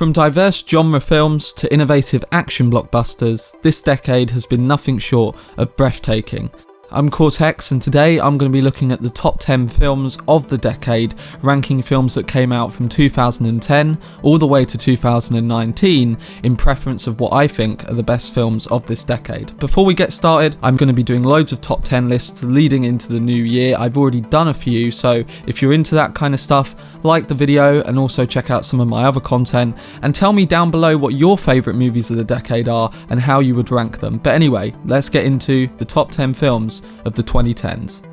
From diverse genre films to innovative action blockbusters, this decade has been nothing short of breathtaking. I'm Cortex, and today I'm going to be looking at the top 10 films of the decade, ranking films that came out from 2010 all the way to 2019 in preference of what I think are the best films of this decade. Before we get started, I'm going to be doing loads of top 10 lists leading into the new year. I've already done a few, so if you're into that kind of stuff, like the video and also check out some of my other content and tell me down below what your favourite movies of the decade are and how you would rank them. But anyway, let's get into the top 10 films of the 2010s.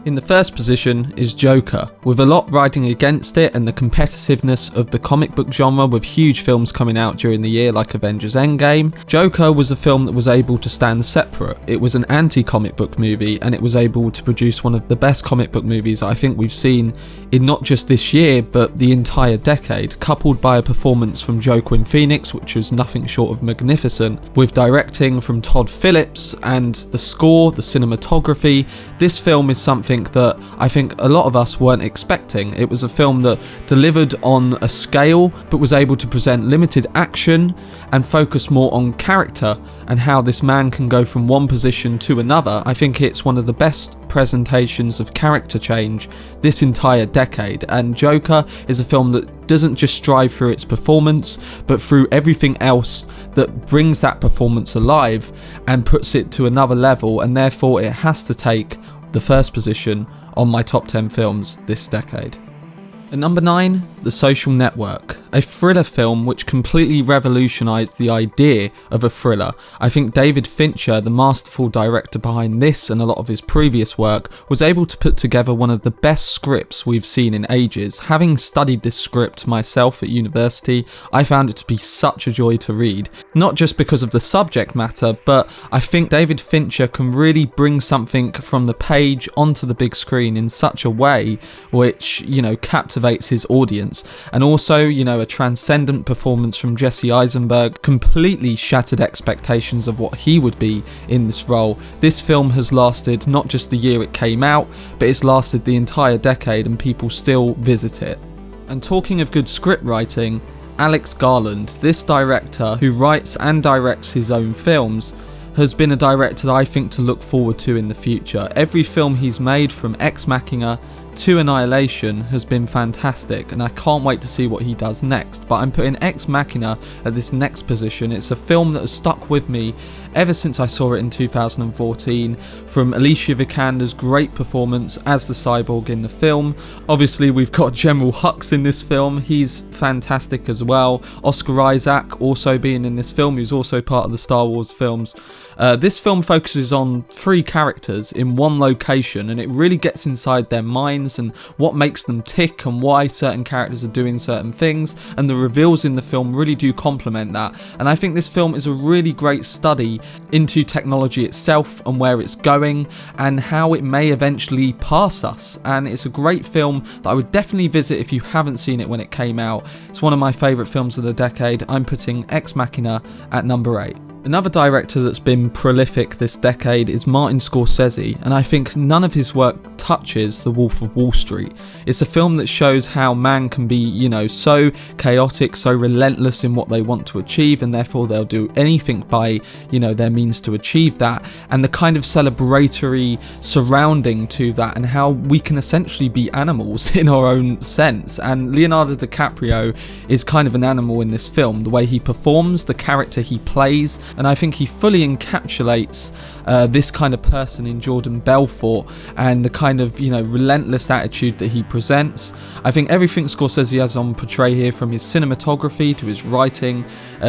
In the first position is Joker, with a lot riding against it and the competitiveness of the comic book genre with huge films coming out during the year like Avengers Endgame. Joker was a film that was able to stand separate. It was an anti-comic book movie and it was able to produce one of the best comic book movies I think we've seen in not just this year but the entire decade, coupled by a performance from Joaquin Phoenix which was nothing short of magnificent, with directing from Todd Phillips and the score, the cinematography. This film is something that I think a lot of us weren't expecting. It was a film that delivered on a scale but was able to present limited action and focus more on character and how this man can go from one position to another. I think it's one of the best presentations of character change this entire decade, and Joker is a film that doesn't just strive through its performance but through everything else that brings that performance alive and puts it to another level, and therefore it has to take the first position on my top 10 films this decade. At number 9, The Social Network, a thriller film which completely revolutionised the idea of a thriller. I think David Fincher, the masterful director behind this and a lot of his previous work, was able to put together one of the best scripts we've seen in ages. Having studied this script myself at university, I found it to be such a joy to read. Not just because of the subject matter, but I think David Fincher can really bring something from the page onto the big screen in such a way which, captivates his audience. And also, a transcendent performance from Jesse Eisenberg completely shattered expectations of what he would be in this role. This film has lasted not just the year it came out, but it's lasted the entire decade and people still visit it. And talking of good script writing, Alex Garland, this director who writes and directs his own films, has been a director that I think to look forward to in the future. Every film he's made, from Ex Machina to Annihilation, has been fantastic, and I can't wait to see what he does next. But I'm putting Ex Machina at this next position. It's a film that has stuck with me ever since I saw it in 2014, from Alicia Vikander's great performance as the cyborg in the film. Obviously we've got General Hux in this film, he's fantastic as well. Oscar Isaac also being in this film, who's also part of the Star Wars films. This film focuses on 3 characters in one location, and it really gets inside their minds and what makes them tick and why certain characters are doing certain things, and the reveals in the film really do complement that. And I think this film is a really great study into technology itself and where it's going and how it may eventually pass us, and it's a great film that I would definitely visit if you haven't seen it when it came out. It's one of my favourite films of the decade. I'm putting Ex Machina at number 8. Another director that's been prolific this decade is Martin Scorsese, and I think none of his work touches The Wolf of Wall Street. It's a film that shows how man can be, so chaotic, so relentless in what they want to achieve, and therefore they'll do anything by, their means to achieve that, and the kind of celebratory surrounding to that, and how we can essentially be animals in our own sense. And Leonardo DiCaprio is kind of an animal in this film, the way he performs, the character he plays, and I think he fully encapsulates this kind of person in Jordan Belfort and the kind of, relentless attitude that he presents. I think everything Scorsese has on portray here, from his cinematography to his writing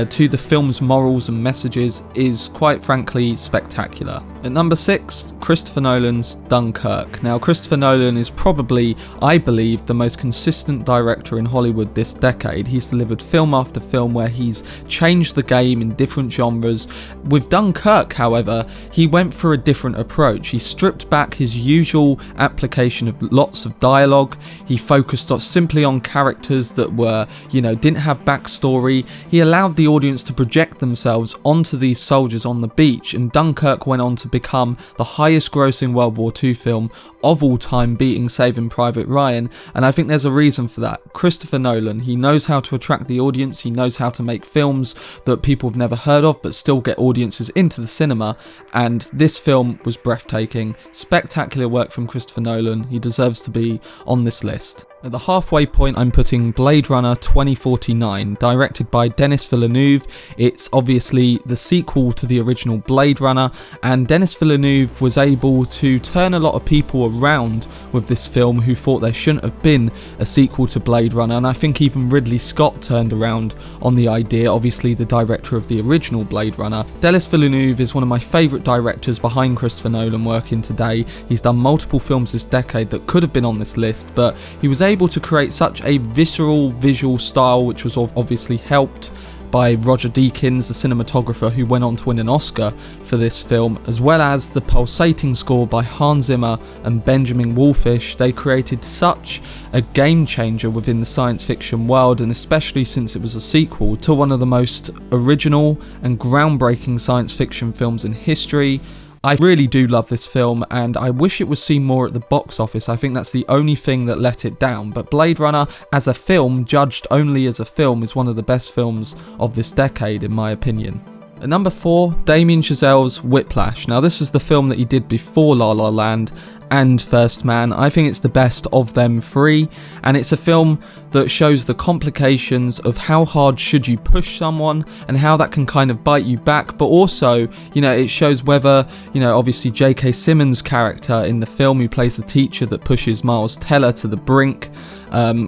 to the film's morals and messages, is quite frankly spectacular. At number 6, Christopher Nolan's Dunkirk. Now, Christopher Nolan is probably, I believe, the most consistent director in Hollywood this decade. He's delivered film after film where he's changed the game in different genres. With Dunkirk, however, he went for a different approach. He stripped back his usual application of lots of dialogue. He focused simply on characters that were, didn't have backstory. He allowed the audience to project themselves onto these soldiers on the beach, and Dunkirk went on to become the highest grossing World War II film of all time, beating Saving Private Ryan, and I think there's a reason for that. Christopher Nolan, he knows how to attract the audience, he knows how to make films that people have never heard of but still get audiences into the cinema, and this film was breathtaking. Spectacular work from Christopher Nolan. He deserves to be on this list. At the halfway point, I'm putting Blade Runner 2049, directed by Denis Villeneuve. It's obviously the sequel to the original Blade Runner, and Denis Villeneuve was able to turn a lot of people around with this film who thought there shouldn't have been a sequel to Blade Runner, and I think even Ridley Scott turned around on the idea, obviously the director of the original Blade Runner. Denis Villeneuve is one of my favourite directors behind Christopher Nolan working today. He's done multiple films this decade that could have been on this list, but he was able to create such a visceral visual style, which was obviously helped by Roger Deakins, the cinematographer who went on to win an Oscar for this film, as well as the pulsating score by Hans Zimmer and Benjamin Wallfisch. They created such a game changer within the science fiction world, and especially since it was a sequel to one of the most original and groundbreaking science fiction films in history. I really do love this film, and I wish it was seen more at the box office. I think that's the only thing that let it down, but Blade Runner as a film, judged only as a film, is one of the best films of this decade in my opinion. At number 4, Damien Chazelle's Whiplash. Now this was the film that he did before La La Land and First Man. I think it's the best of them three, and it's a film that shows the complications of how hard should you push someone and how that can kind of bite you back, but also, you know, it shows whether, you know, obviously J.K. Simmons' character in the film, who plays the teacher that pushes Miles Teller to the brink,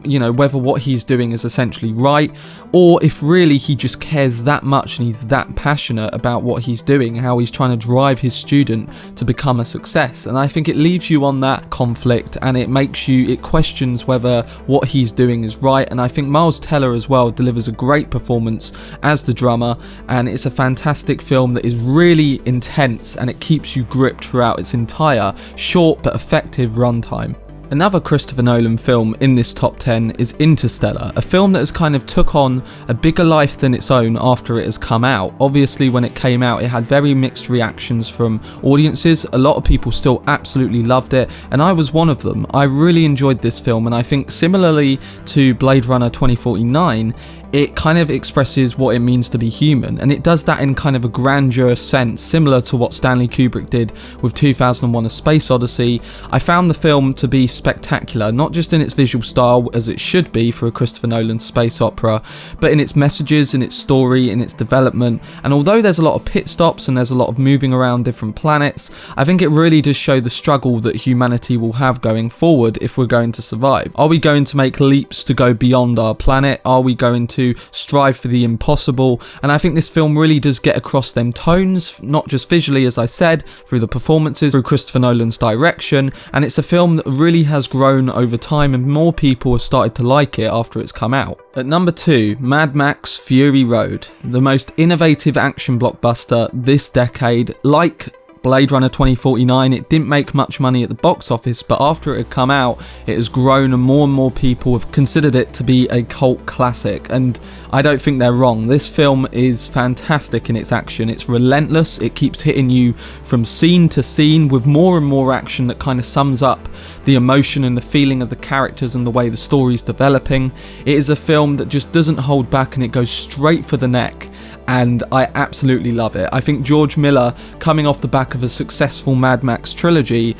you know, whether what he's doing is essentially right, or if really he just cares that much and he's that passionate about what he's doing, how he's trying to drive his student to become a success. And I think it leaves you on that conflict, and it questions whether what he's doing is right. And I think Miles Teller as well delivers a great performance as the drummer, and it's a fantastic film that is really intense, and it keeps you gripped throughout its entire short but effective runtime. Another Christopher Nolan film in this top 10 is Interstellar, a film that has kind of took on a bigger life than its own after it has come out. Obviously when it came out it had very mixed reactions from audiences. A lot of people still absolutely loved it, and I was one of them. I really enjoyed this film, and I think similarly to Blade Runner 2049, it kind of expresses what it means to be human, and it does that in kind of a grandeur sense, similar to what Stanley Kubrick did with 2001: A Space Odyssey. I found the film to be spectacular, not just in its visual style, as it should be for a Christopher Nolan space opera, but in its messages, in its story, in its development. And although there's a lot of pit stops and there's a lot of moving around different planets, I think it really does show the struggle that humanity will have going forward if we're going to survive. Are we going to make leaps to go beyond our planet? Are we going to strive for the impossible? And I think this film really does get across them tones, not just visually, as I said, through the performances, through Christopher Nolan's direction, and it's a film that really has grown over time, and more people have started to like it after it's come out. At number 2, Mad Max Fury Road, the most innovative action blockbuster this decade. Like Blade Runner 2049, it didn't make much money at the box office, but after it had come out, it has grown, and more people have considered it to be a cult classic, and I don't think they're wrong. This film is fantastic in its action. It's relentless. It keeps hitting you from scene to scene with more and more action that kind of sums up the emotion and the feeling of the characters and the way the story's developing. It is a film that just doesn't hold back, and it goes straight for the neck, and I absolutely love it. I think George Miller, coming off the back of a successful Mad Max trilogy,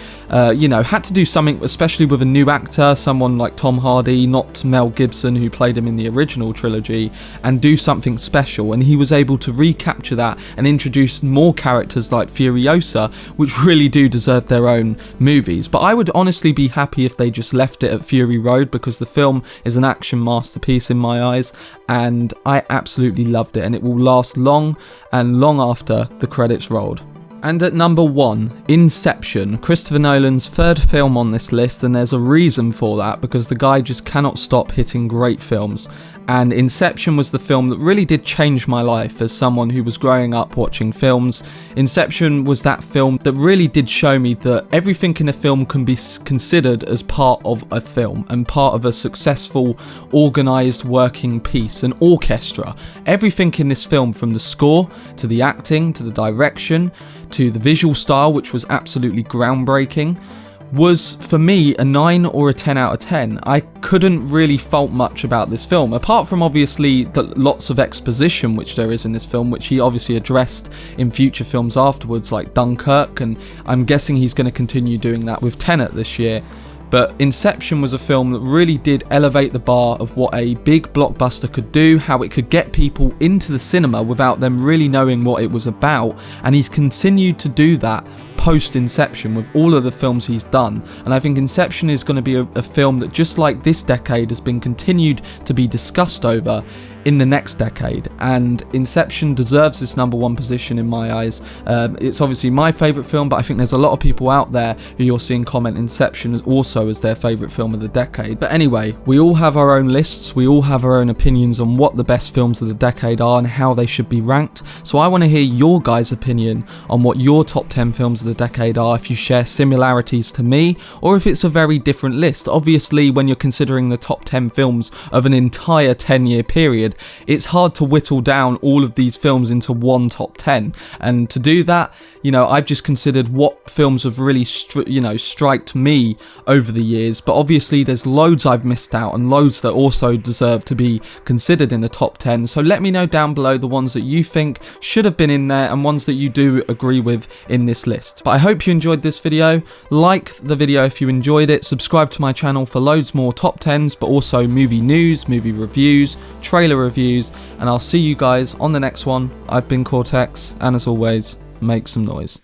you know, had to do something, especially with a new actor, someone like Tom Hardy, not Mel Gibson who played him in the original trilogy, and do something special, and he was able to recapture that and introduce more characters like Furiosa, which really do deserve their own movies. But I would honestly be happy if they just left it at Fury Road, because the film is an action masterpiece in my eyes, and I absolutely loved it, and it will last long and long after the credits rolled. And at number 1, Inception, Christopher Nolan's third film on this list, and there's a reason for that, because the guy just cannot stop hitting great films. And Inception was the film that really did change my life as someone who was growing up watching films. Inception was that film that really did show me that everything in a film can be considered as part of a film and part of a successful, organised working piece, an orchestra. Everything in this film, from the score to the acting to the direction to the visual style, which was absolutely groundbreaking, was for me a 9 or a 10 out of 10. I couldn't really fault much about this film, apart from obviously the lots of exposition which there is in this film, which he obviously addressed in future films afterwards, like Dunkirk, and I'm guessing he's going to continue doing that with Tenet this year. But Inception was a film that really did elevate the bar of what a big blockbuster could do, how it could get people into the cinema without them really knowing what it was about, and he's continued to do that post-Inception with all of the films he's done. And I think Inception is going to be a film that, just like this decade, has been continued to be discussed over in the next decade, and Inception deserves this #1 position in my eyes. It's obviously my favourite film, but I think there's a lot of people out there who you're seeing comment Inception also as their favourite film of the decade. But anyway, we all have our own lists, we all have our own opinions on what the best films of the decade are and how they should be ranked, so I want to hear your guys' opinion on what your top 10 films of the decade are, if you share similarities to me, or if it's a very different list. Obviously, when you're considering the top 10 films of an entire 10-year period, it's hard to whittle down all of these films into one top 10, and to do that, I've just considered what films have really striked me over the years, but obviously there's loads I've missed out and loads that also deserve to be considered in the top 10, so let me know down below the ones that you think should have been in there and ones that you do agree with in this list. But I hope you enjoyed this video. Like the video if you enjoyed it, subscribe to my channel for loads more top 10s, but also movie news, movie reviews, trailer reviews, and I'll see you guys on the next one. I've been Cortex, and as always, make some noise.